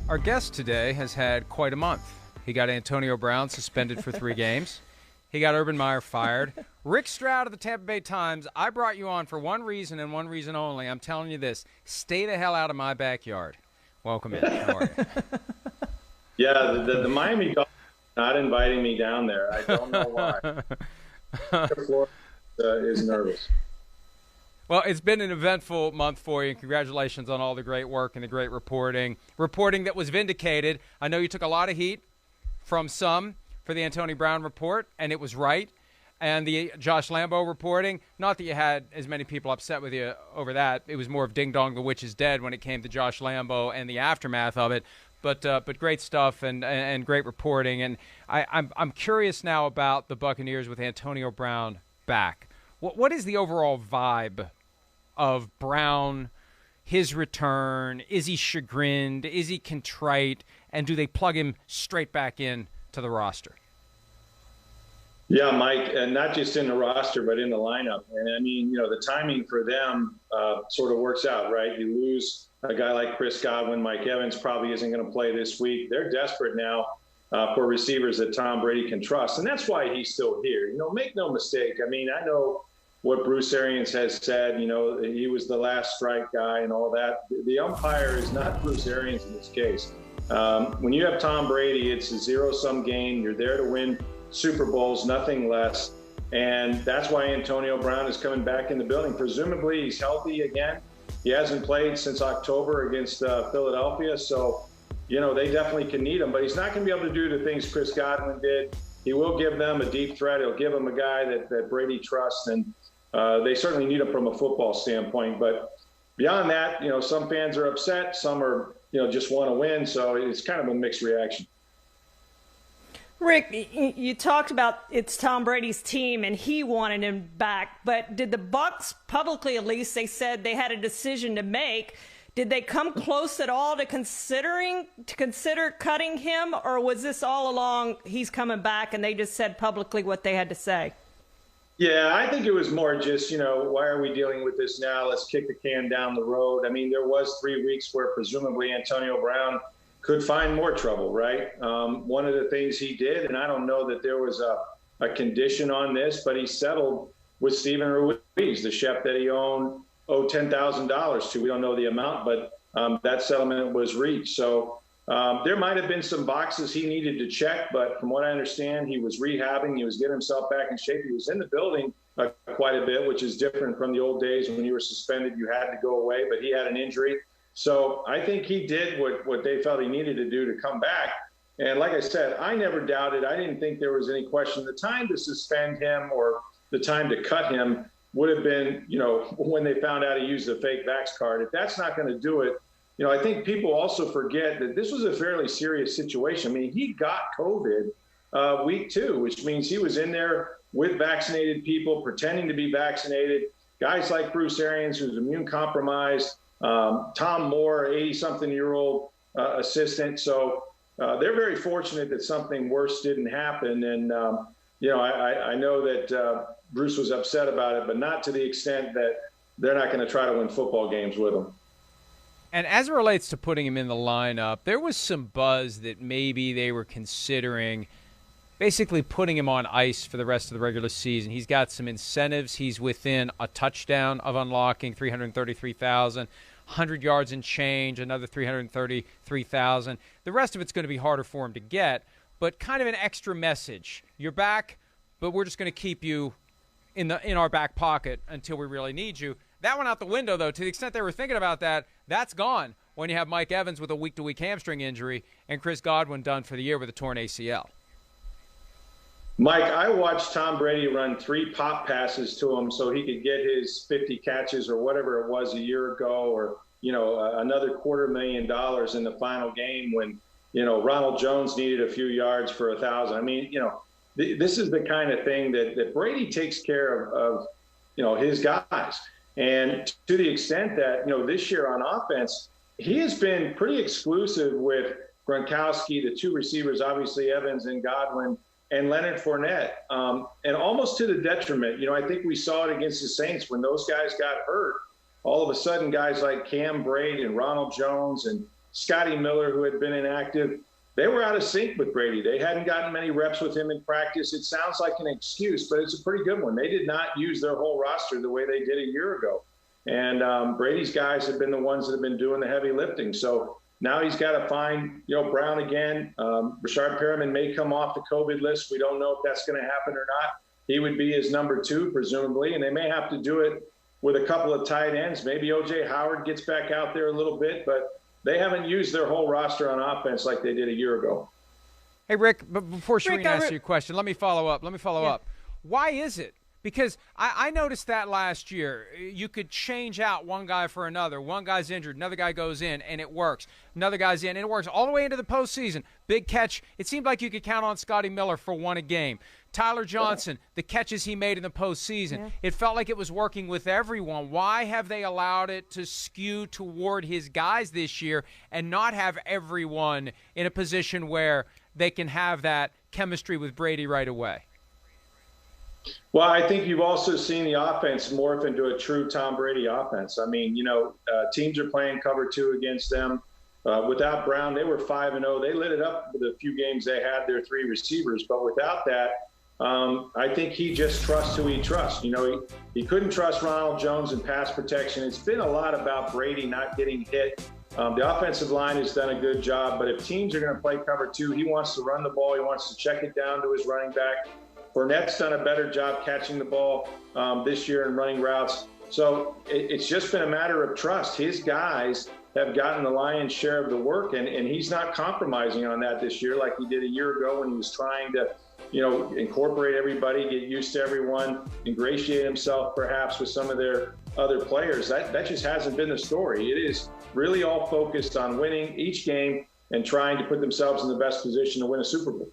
Our guest today has had quite a month. He got Antonio Brown suspended for 3 games. He got Urban Meyer fired. Rick Stroud of the Tampa Bay Times, I brought you on for one reason and one reason only. I'm telling you this. Stay the hell out of my backyard. Welcome in. How are you? Yeah, the Miami Dolphins are not inviting me down there. I don't know why. Florio is nervous. Well, it's been an eventful month for you, and congratulations on all the great work and the great reporting. Reporting that was vindicated. I know you took a lot of heat from some for the Antonio Brown report, and it was right. And the Josh Lambo reporting, not that you had as many people upset with you over that. It was more of ding dong, the witch is dead when it came to Josh Lambo and the aftermath of it. But great stuff and great reporting. And I'm curious now about the Buccaneers with Antonio Brown back. What is the overall vibe of Brown, his return? Is he chagrined? Is he contrite? And do they plug him straight back in to the roster? Yeah, Mike, and not just in the roster, but in the lineup. And I mean, the timing for them sort of works out, right? You lose a guy like Chris Godwin. Mike Evans probably isn't going to play this week. They're desperate now for receivers that Tom Brady can trust. And that's why he's still here. Make no mistake. I mean, I know what Bruce Arians has said, he was the last strike guy and all that. The umpire is not Bruce Arians in this case. When you have Tom Brady, it's a zero-sum game. You're there to win Super Bowls, nothing less. And that's why Antonio Brown is coming back in the building. Presumably he's healthy again. He hasn't played since October against Philadelphia. So, they definitely can need him. But he's not going to be able to do the things Chris Godwin did. He will give them a deep threat. He'll give them a guy that Brady trusts. And they certainly need him from a football standpoint. But beyond that, some fans are upset. Some are, just want to win. So it's kind of a mixed reaction. Rick, you talked about it's Tom Brady's team and he wanted him back. But did the Bucs publicly, at least, they said they had a decision to make. Did they come close at all to consider cutting him? Or was this all along he's coming back and they just said publicly what they had to say? Yeah, I think it was more just, why are we dealing with this now? Let's kick the can down the road. I mean, there was 3 weeks where presumably Antonio Brown could find more trouble, right? One of the things he did, and I don't know that there was a condition on this, but he settled with Steven Ruiz, the chef that he owed $10,000 to. We don't know the amount, but that settlement was reached. So there might have been some boxes he needed to check, but from what I understand, he was rehabbing. He was getting himself back in shape. He was in the building quite a bit, which is different from the old days when you were suspended. You had to go away, but he had an injury. So I think he did what they felt he needed to do to come back. And like I said, I never doubted. I didn't think there was any question. The time to suspend him or the time to cut him would have been, when they found out he used a fake vax card. If that's not going to do it, I think people also forget that this was a fairly serious situation. I mean, he got COVID week 2, which means he was in there with vaccinated people, pretending to be vaccinated. Guys like Bruce Arians, who's immune compromised, Tom Moore, 80-something-year-old assistant. So they're very fortunate that something worse didn't happen. And, I know that Bruce was upset about it, but not to the extent that they're not going to try to win football games with him. And as it relates to putting him in the lineup, there was some buzz that maybe they were considering basically putting him on ice for the rest of the regular season. He's got some incentives. He's within a touchdown of unlocking 333,000, 100 yards and change, another 333,000. The rest of it's going to be harder for him to get, but kind of an extra message. You're back, but we're just going to keep you in our back pocket until we really need you. That went out the window, though. To the extent they were thinking about that, that's gone when you have Mike Evans with a week-to-week hamstring injury and Chris Godwin done for the year with a torn ACL. Mike, I watched Tom Brady run 3 pop passes to him so he could get his 50 catches or whatever it was a year ago, or, another $250,000 in the final game when, Ronald Jones needed a few yards for 1,000. I mean, this is the kind of thing that Brady takes care of, his guys. And to the extent that, this year on offense, he has been pretty exclusive with Gronkowski, the 2 receivers, obviously Evans and Godwin, and Leonard Fournette, and almost to the detriment. I think we saw it against the Saints when those guys got hurt. All of a sudden, guys like Cam Brate and Ronald Jones and Scotty Miller, who had been inactive, they were out of sync with Brady. They hadn't gotten many reps with him in practice. It sounds like an excuse, but it's a pretty good one. They did not use their whole roster the way they did a year ago. And Brady's guys have been the ones that have been doing the heavy lifting. So now he's got to find, Brown again. Rashard Perriman may come off the COVID list. We don't know if that's going to happen or not. He would be his number 2, presumably, and they may have to do it with a couple of tight ends. Maybe O.J. Howard gets back out there a little bit, but they haven't used their whole roster on offense like they did a year ago. Hey, Rick, but before Charean asks you a question, let me follow up. Why is it? Because I noticed that last year. You could change out one guy for another. One guy's injured, another guy goes in, and it works. Another guy's in, and it works all the way into the postseason. Big catch. It seemed like you could count on Scotty Miller for one a game. Tyler Johnson, the catches he made in the postseason. It felt like it was working with everyone. Why have they allowed it to skew toward his guys this year and not have everyone in a position where they can have that chemistry with Brady right away? Well, I think you've also seen the offense morph into a true Tom Brady offense. I mean, teams are playing cover 2 against them. Without Brown, they were 5-0. They lit it up with a few games they had their 3 receivers. But without that, I think he just trusts who he trusts. He couldn't trust Ronald Jones in pass protection. It's been a lot about Brady not getting hit. The offensive line has done a good job. But if teams are going to play cover 2, he wants to run the ball. He wants to check it down to his running back. Fournette's done a better job catching the ball this year and running routes. So it's just been a matter of trust. His guys have gotten the lion's share of the work, and he's not compromising on that this year like he did a year ago when he was trying to, incorporate everybody, get used to everyone, ingratiate himself perhaps with some of their other players. That just hasn't been the story. It is really all focused on winning each game and trying to put themselves in the best position to win a Super Bowl.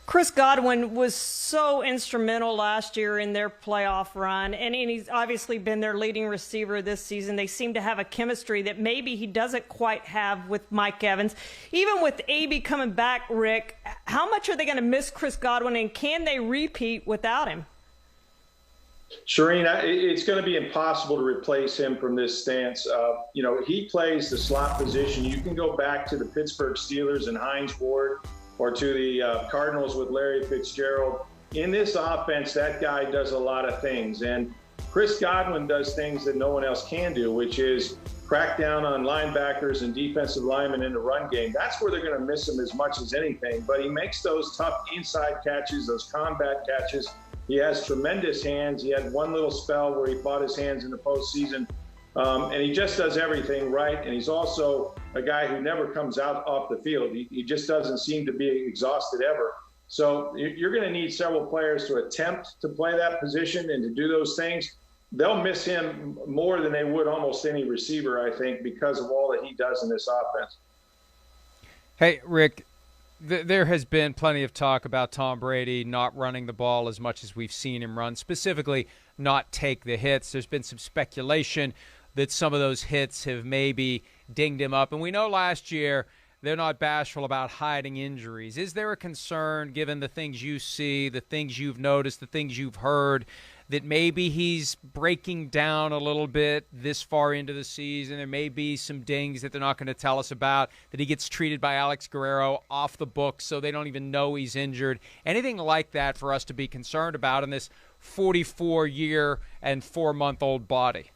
Chris Godwin was so instrumental last year in their playoff run, and he's obviously been their leading receiver this season. They seem to have a chemistry that maybe he doesn't quite have with Mike Evans. Even with AB coming back, Rick, how much are they going to miss Chris Godwin, and can they repeat without him? Charean, it's going to be impossible to replace him from this stance. He plays the slot position. You can go back to the Pittsburgh Steelers and Hines Ward, or to the Cardinals with Larry Fitzgerald. In this offense, that guy does a lot of things. And Chris Godwin does things that no one else can do, which is crack down on linebackers and defensive linemen in the run game. That's where they're going to miss him as much as anything. But he makes those tough inside catches, those combat catches. He has tremendous hands. He had one little spell where he fought his hands in the postseason. And he just does everything right. And he's also a guy who never comes out off the field. He just doesn't seem to be exhausted ever. So you're going to need several players to attempt to play that position and to do those things. They'll miss him more than they would almost any receiver, I think, because of all that he does in this offense. Hey, Rick, there has been plenty of talk about Tom Brady not running the ball as much as we've seen him run, specifically not take the hits. There's been some speculation that some of those hits have maybe dinged him up. And we know last year they're not bashful about hiding injuries. Is there a concern, given the things you see, the things you've noticed, the things you've heard, that maybe he's breaking down a little bit this far into the season? There may be some dings that they're not going to tell us about, that he gets treated by Alex Guerrero off the book so they don't even know he's injured. Anything like that for us to be concerned about in this 44-year and 4-month-old body?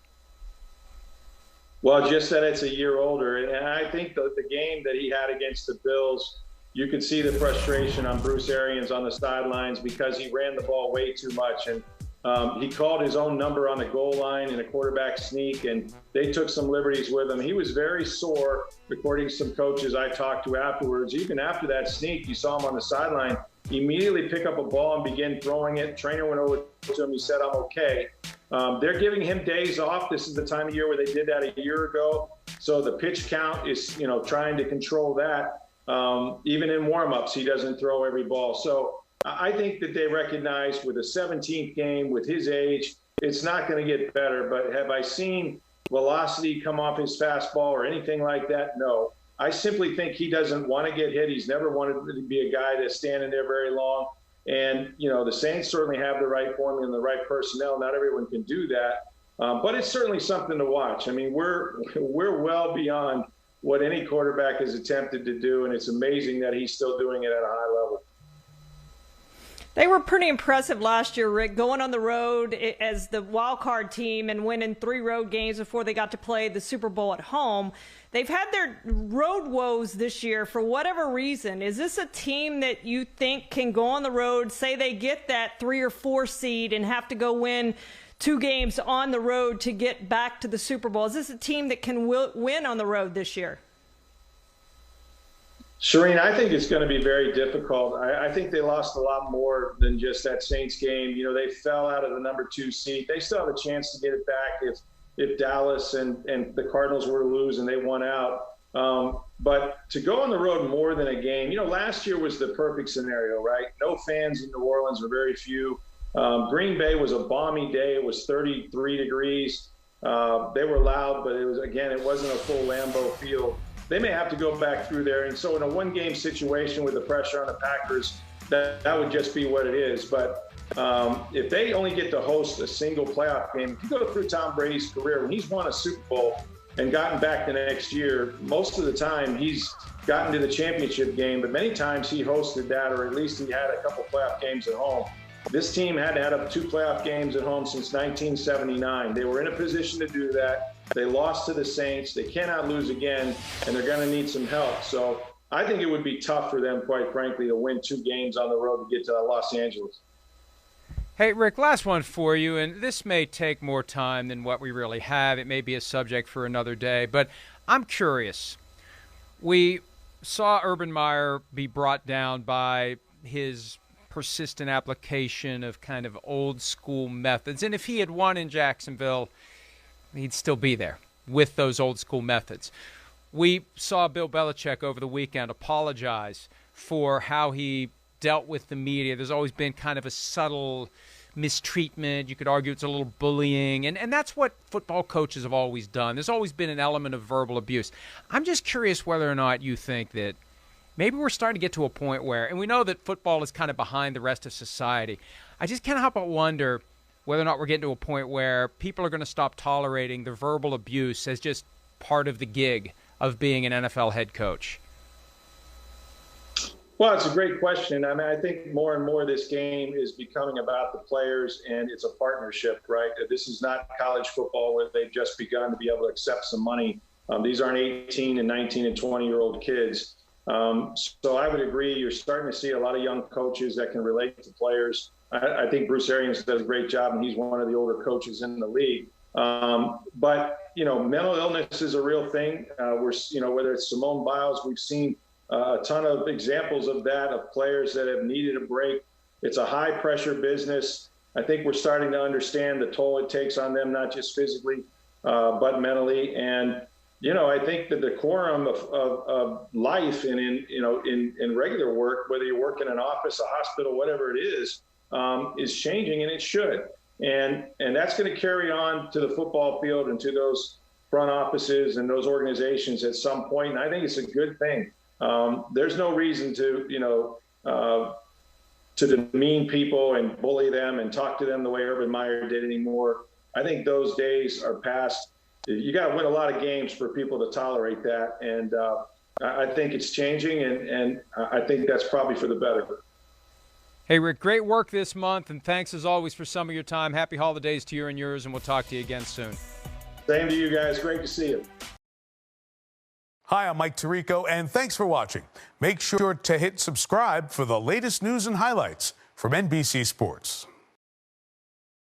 Well, just that it's a year older. And I think the game that he had against the Bills, you could see the frustration on Bruce Arians on the sidelines because he ran the ball way too much. And he called his own number on the goal line in a quarterback sneak, and they took some liberties with him. He was very sore, according to some coaches I talked to afterwards. Even after that sneak, you saw him on the sideline immediately pick up a ball and begin throwing it. Trainer went over to him. He said, "I'm okay." They're giving him days off. This is the time of year where they did that a year ago. So the pitch count is, trying to control that. Even in warm-ups, he doesn't throw every ball. So I think that they recognize with a 17th game, with his age, it's not going to get better. But have I seen velocity come off his fastball or anything like that? No. I simply think he doesn't want to get hit. He's never wanted to be a guy that's standing there very long. And, the Saints certainly have the right formula and the right personnel. Not everyone can do that. But it's certainly something to watch. I mean, we're well beyond what any quarterback has attempted to do, and it's amazing that he's still doing it at a high level. They were pretty impressive last year, Rick, going on the road as the wild card team and winning 3 road games before they got to play the Super Bowl at home. They've had their road woes this year for whatever reason. Is this a team that you think can go on the road, say they get that 3 or 4 seed and have to go win 2 games on the road to get back to the Super Bowl? Is this a team that can win on the road this year? Charean, I think it's going to be very difficult. I think they lost a lot more than just that Saints game. You know, they fell out of the number 2 seed. They still have a chance to get it back if Dallas and the Cardinals were to lose and they won out. But to go on the road more than a game, you know, last year was the perfect scenario, right? No fans in New Orleans, or very few. Green Bay was a balmy day. It was 33 degrees. They were loud, but it wasn't a full Lambeau field. They may have to go back through there. And so in a one-game situation with the pressure on the Packers, that would just be what it is. But if they only get to host a single playoff game, if you go through Tom Brady's career, when he's won a Super Bowl and gotten back the next year, most of the time he's gotten to the championship game, but many times he hosted that, or at least he had a couple playoff games at home. This team had to have 2 playoff games at home since 1979. They were in a position to do that. They lost to the Saints. They cannot lose again, and they're going to need some help. So I think it would be tough for them, quite frankly, to win 2 games on the road to get to Los Angeles. Hey, Rick, last one for you, and this may take more time than what we really have. It may be a subject for another day, but I'm curious. We saw Urban Meyer be brought down by his persistent application of kind of old school methods. And if he had won in Jacksonville, he'd still be there with those old school methods. We saw Bill Belichick over the weekend apologize for how he dealt with the media. There's always been kind of a subtle mistreatment. You could argue it's a little bullying. And that's what football coaches have always done. There's always been an element of verbal abuse. I'm just curious whether or not you think that maybe we're starting to get to a point where, and we know that football is kind of behind the rest of society. I just can't help but wonder whether or not we're getting to a point where people are going to stop tolerating the verbal abuse as just part of the gig of being an NFL head coach. Well, it's a great question. I mean, I think more and more this game is becoming about the players, and it's a partnership, right? This is not college football where they've just begun to be able to accept some money. These aren't 18 and 19 and 20-year-old kids. So I would agree. You're starting to see a lot of young coaches that can relate to players. I think Bruce Arians does a great job, and he's one of the older coaches in the league. But, you know, mental illness is a real thing. Whether it's Simone Biles, we've seen a ton of examples of that, of players that have needed a break. It's a high-pressure business. I think we're starting to understand the toll it takes on them, not just physically, but mentally. And you know, I think the decorum of life and in regular work, whether you work in an office, a hospital, whatever it is changing, and it should. And that's going to carry on to the football field and to those front offices and those organizations at some point. And I think it's a good thing. There's no reason to demean people and bully them and talk to them the way Urban Meyer did anymore. I think those days are past. You got to win a lot of games for people to tolerate that. And I think it's changing, and I think that's probably for the better. Hey, Rick, great work this month, and thanks as always for some of your time. Happy holidays to you and yours, and we'll talk to you again soon. Same to you guys. Great to see you. Hi, I'm Mike Tirico, and thanks for watching. Make sure to hit subscribe for the latest news and highlights from NBC Sports.